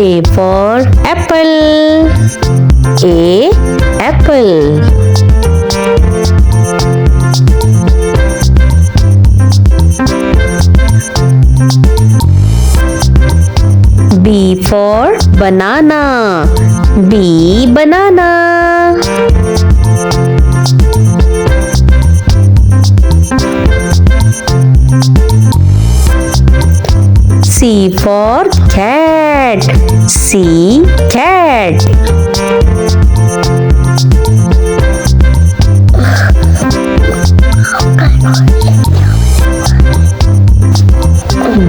A for apple. A, apple. B for banana. B, banana. C for cat. C, cat.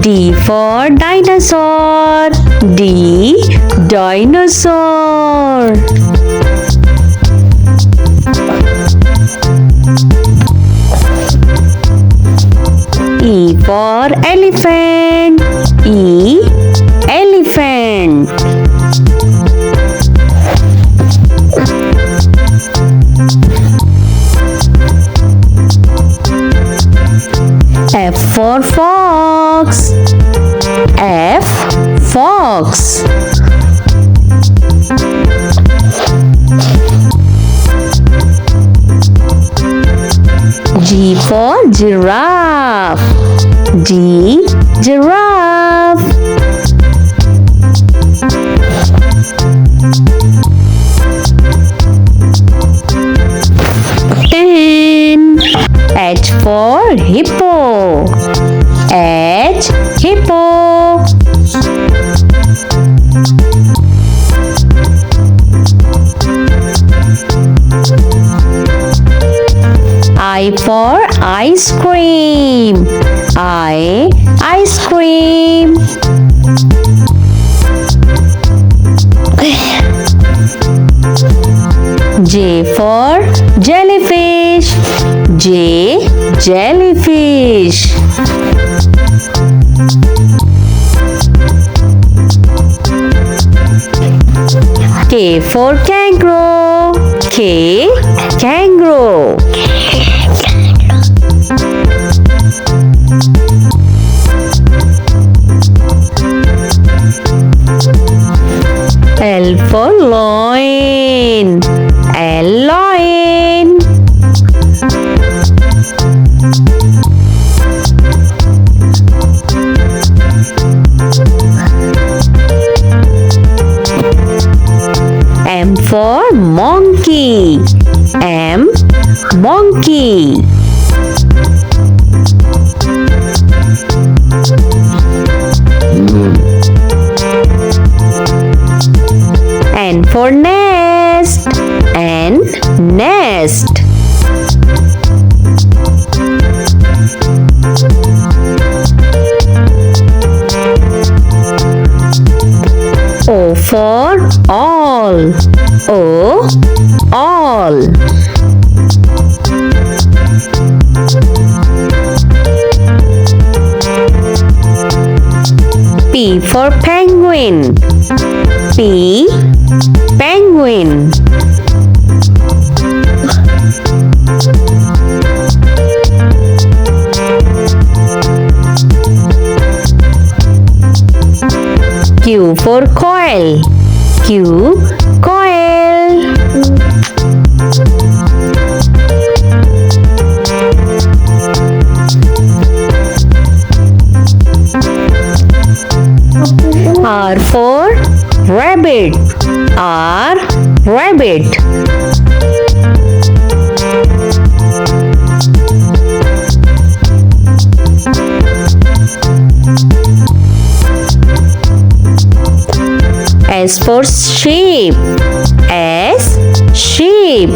D for dinosaur. D, dinosaur. E for elephant. E, elephant. F for fox. F, fox. G for giraffe. G, giraffe. H for hippo. H, hippo. I for ice cream. I, ice cream. J for jellyfish. J, jellyfish. K for kangaroo. K, kangaroo. L for lion. L, lion. M for monkey. M, monkey. N for nest. N, nest. O for all. O, all. P for penguin. P, penguin. Q for coil. Q, coil. R for rabbit. R, rabbit. S for sheep. S, sheep.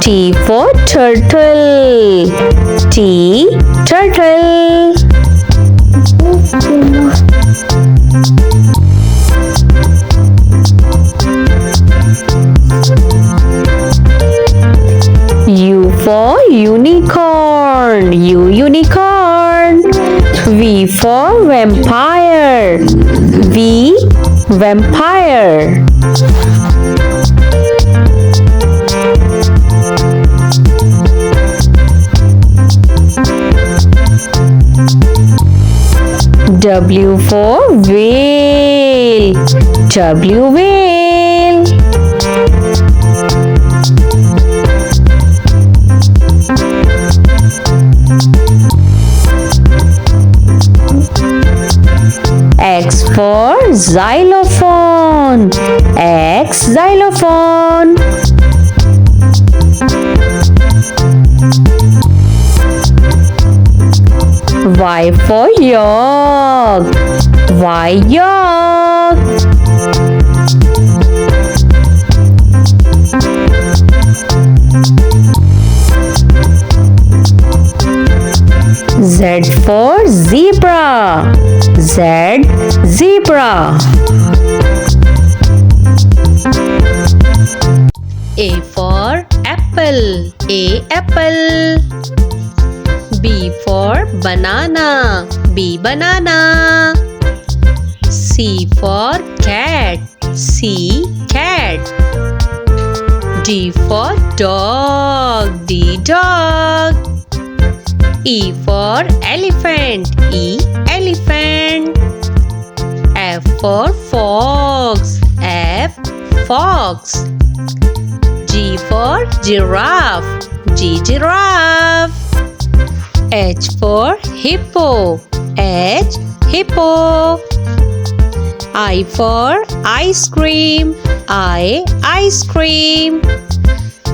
T for turtle. T, turtle. U for unicorn. U, unicorn. V for vampire. V, vampire. W for whale. W whale. X for xylophone. X xylophone. Y for yak. Y yak. Z for zebra. Z zebra. A for apple. A apple. B for banana. B banana. C for cat. C cat. D for dog. D dog. E for elephant. E elephant. F for fox. F fox. G for giraffe. G giraffe. H for hippo. H hippo. I for ice cream. I ice cream.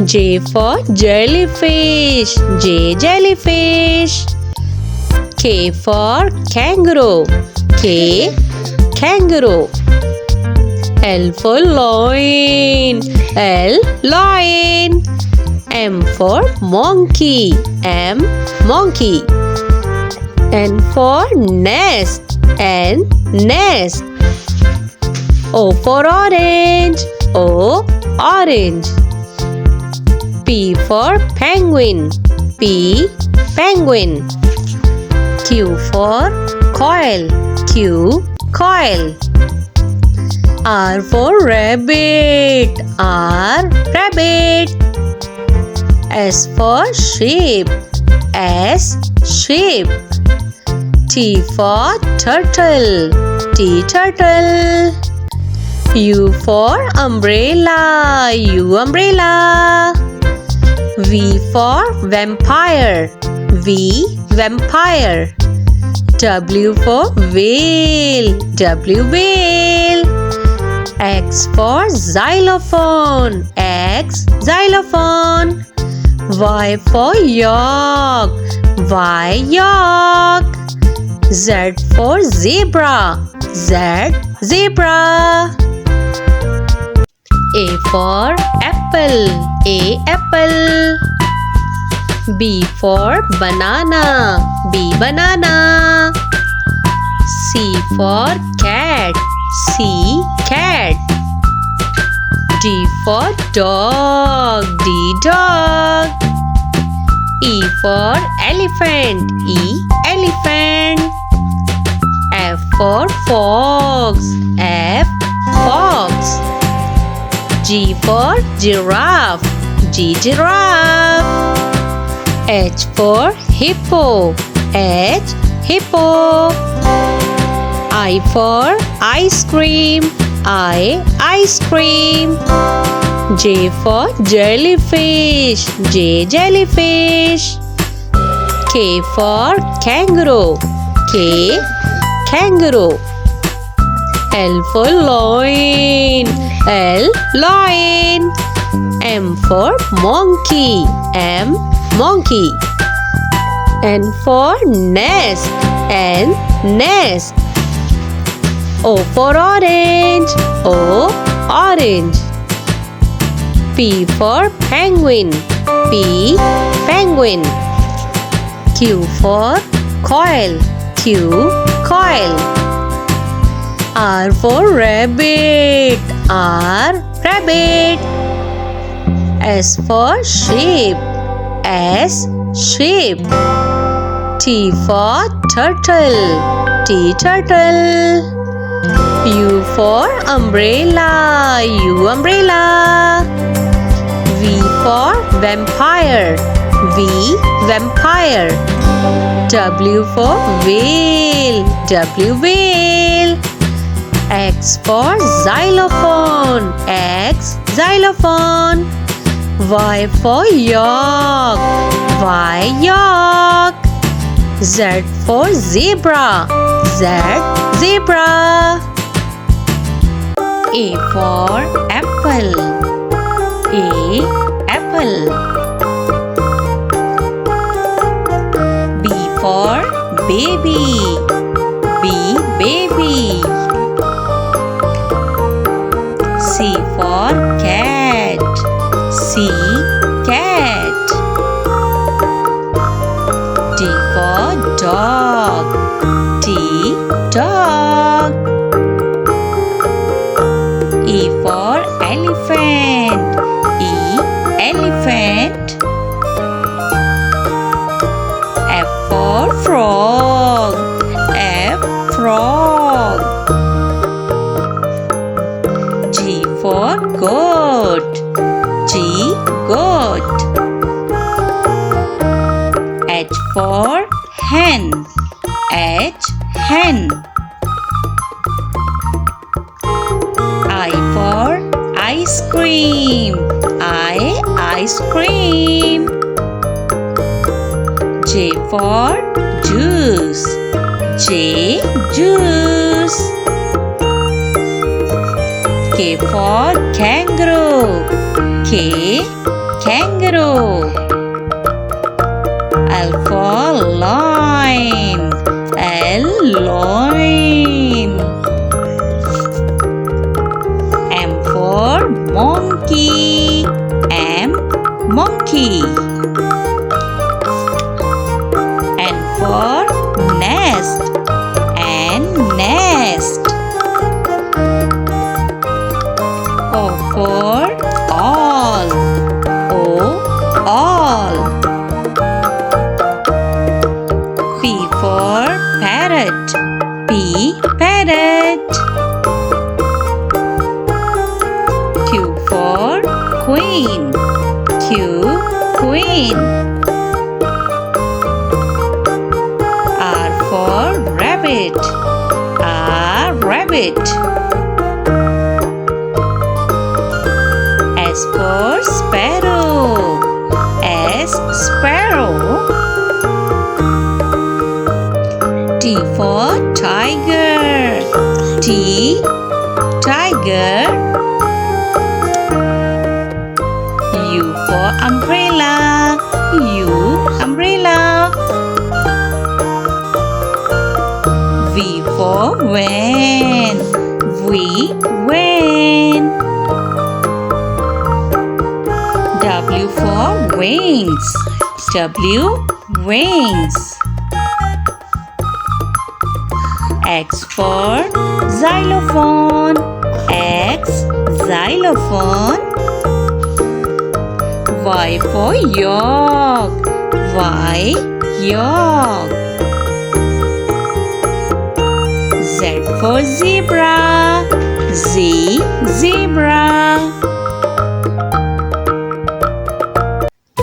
J for jellyfish. J jellyfish. K for kangaroo. K kangaroo. L for lion. L lion. M for monkey. M monkey. N for nest. N nest. O for orange. O orange. P for penguin. P penguin. Q for coil. Q coil. R for rabbit. R rabbit. S for sheep. S sheep. T for turtle. T turtle. U for umbrella. U umbrella. V for vampire. V vampire. W for whale. W whale. X for xylophone. X xylophone. Y for yak. Y yak. Z for zebra. Z zebra. A for apple. A apple. B for banana. B banana. C for cat. C cat. D for dog. D dog. E for elephant. E elephant. F for fox. F fox. G for giraffe. G giraffe. H for hippo. H hippo. I for ice cream. I ice cream. J for jellyfish. J jellyfish. K for kangaroo. K kangaroo. L for lion. L lion. M for monkey. M monkey. N for nest. N nest. O for orange. O orange. P for penguin. P penguin. Q for coil. Q coil. R for rabbit. R rabbit. S for sheep. S sheep. T for turtle. T turtle. U for umbrella. U umbrella. V for vampire. V. Vampire. W for whale. W. Whale. X for xylophone. X. Xylophone. Y for yak. Y. Yak. Z for zebra. Z. Zebra. A for apple. A. Apple. B for baby. B. Baby. C for cat. C. Cat. D for dog. D. Dog. E for elephant. E. Elephant. F for frog. F. Frog. G for goat. G. Goat. H for hen. H. Hen. I for ice cream. I. Ice cream. J for juice. J. Juice. K for kangaroo. K. Kangaroo. L for lion. L. Lion. M for monkey. M. Monkey. N for nest. N. Nest. O for owl. O. Owl. P for parrot. P. Parrot. Q for queen. Q. Queen. R for rabbit. R. Rabbit. S for sparrow. S. Sparrow. T for tiger. T. Tiger. U for umbrella. U. Umbrella. V for van. V. Van. W for wings. W. Wings. X for xylophone. X. Xylophone. Y for yak. Y. Yak. Z for zebra. Z. Zebra.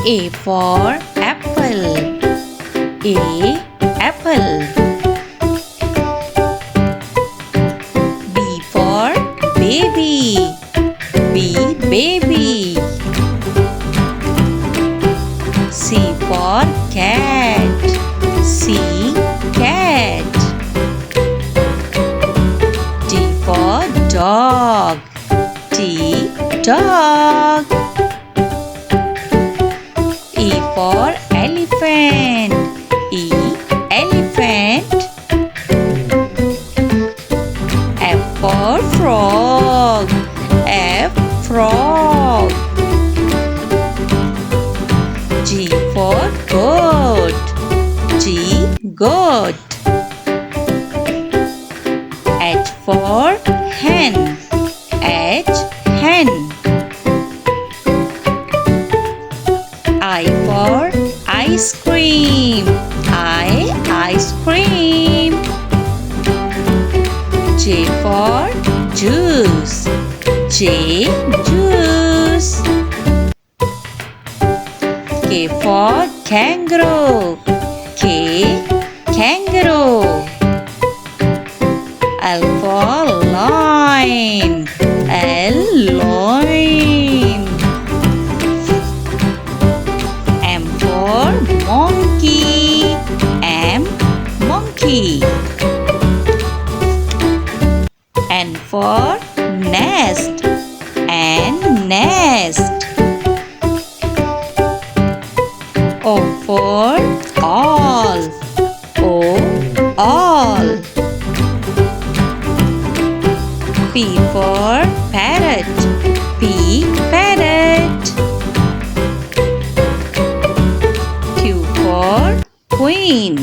A for apple. A. Apple. B for baby. B. Baby. C for cat. C. Cat. D for dog. D. Dog. E for elephant. E. Elephant. F for frog. F. Frog. G for goat. G. Goat. H for hen. H. Hen. I for ice cream. I. Ice cream. J for juice. J. Juice. K for kangaroo. K, kangaroo. L for lion. L, lion. M for monkey. M, monkey. N for nest. N, nest. O for owl. O, owl. P for parrot. P, parrot. Q for queen.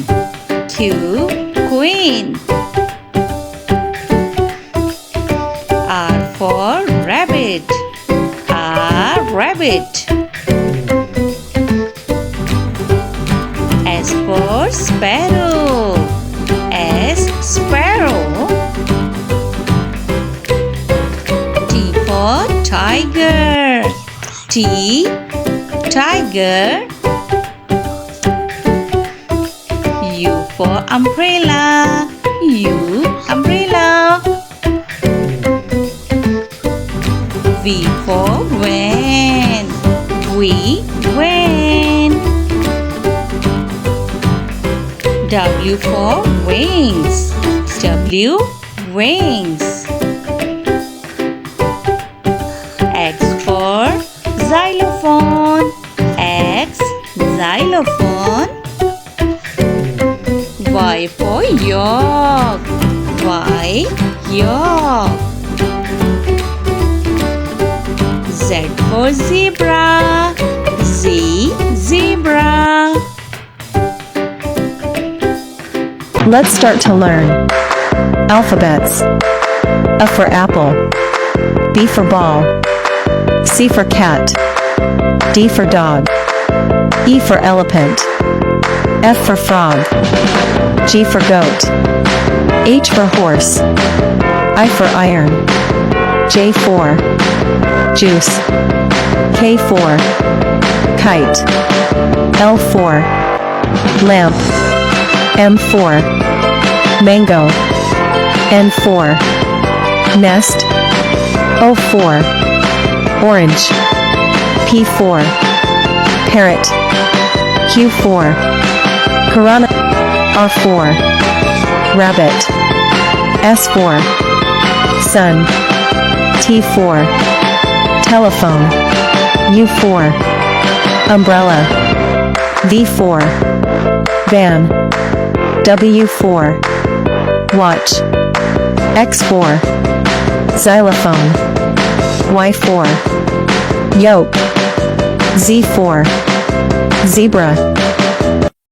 Q, queen. R for rabbit. R, rabbit. S for sparrow. S, sparrow. T for tiger. T, tiger. U for umbrella. U, umbrella. V for van. V, van. W for wings. W, wings. X for xylophone. X, xylophone. Y for yak. Y, yak. Z for zebra. Z, zebra. Let's start to learn. Alphabets. A for apple. B for ball. C for cat. D for dog. E for elephant. F for frog. G for goat. H for horse. I for iron. J for juice. K for kite. L for lamp. M for mango. N for nest. O for orange. P for parrot. Q for piranha. R for rabbit. S for sun. T for telephone. U for umbrella. V for van. W for watch. X for xylophone. Y for yoke. Z for zebra.